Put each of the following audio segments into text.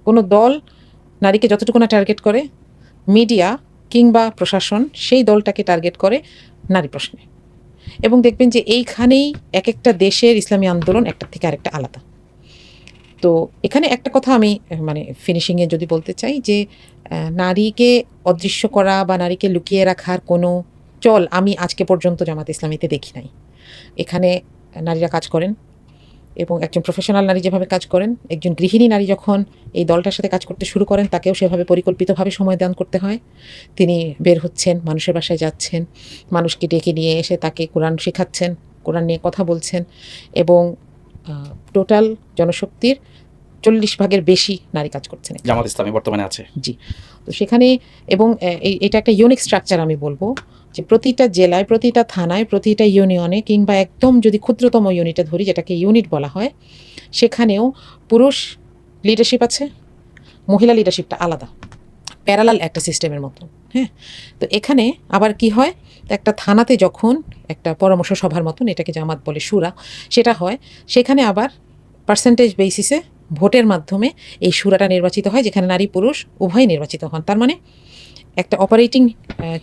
কোনো দল নারীকে যতটুকু না টার্গেট করে, মিডিয়া কিংবা প্রশাসন সেই দলটাকে টার্গেট করে নারী প্রশ্নে। এবং দেখবেন যে এইখানেই এক একটা দেশের ইসলামী আন্দোলন একটা থেকে আরেকটা আলাদা। তো এখানে একটা কথা আমি মানে ফিনিশিংয়ে যদি বলতে চাই যে নারীকে অদৃশ্য করা বা নারীকে লুকিয়ে রাখার কোনো চল আমি আজকে পর্যন্ত জামাত ইসলামীতে দেখি নাই। এখানে নারীরা কাজ করেন এবং একজন প্রফেশনাল নারী যেভাবে কাজ করেন, একজন গৃহিণী নারী যখন এই দলটার সাথে কাজ করতে শুরু করেন তাকেও সেভাবে পরিকল্পিতভাবে সময় দান করতে হয়। তিনি বের হচ্ছেন, মানুষের বাসায় যাচ্ছেন, মানুষকে ডেকে নিয়ে এসে তাকে কোরআন শেখাচ্ছেন, কোরআন নিয়ে কথা বলছেন এবং টোটাল জনশক্তির 40% বেশি নারী কাজ করছেন জামাত ইসলামী বর্তমানে আছে। জি। তো সেখানে এবং এটা একটা ইউনিক স্ট্রাকচার আমি বলবো যে প্রতিটা জেলায়, প্রতিটা থানায়, প্রতিটা ইউনিয়নে কিংবা একদম যদি ক্ষুদ্রতম ইউনিটে ধরি যেটাকে ইউনিট বলা হয়, সেখানেও পুরুষ লিডারশিপ আছে, মহিলা লিডারশিপটা আলাদা, প্যারালাল একটা সিস্টেমের মতো। হ্যাঁ, তো এখানে আবার কি হয়, একটা থানাতে যখন একটা পরামর্শ সভার মতন, এটাকে জামাত বলে শুরা, সেটা হয়, সেখানে আবার পার্সেন্টেজ বেসিসে ভোটের মাধ্যমে এই শুরাটা নির্বাচিত হয়, যেখানে নারী পুরুষ উভয় নির্বাচিত হন। তার মানে একটা অপারেটিং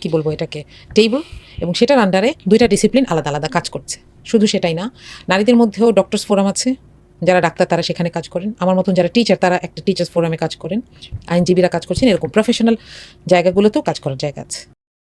কি বলবো এটাকে টেবিল, এবং সেটার আন্ডারে দুইটা ডিসিপ্লিন আলাদা আলাদা কাজ করছে। শুধু সেটাই না, নারীদের মধ্যেও ডক্টরস ফোরাম আছে, যারা ডাক্তার তারা সেখানে কাজ করেন, আমার মতন যারা টিচার তারা একটা টিচার্স ফোরামে কাজ করেন, আইনজীবীরা কাজ করছেন, এরকম প্রফেশনাল জায়গাগুলোতেও কাজ করার জায়গা আছে।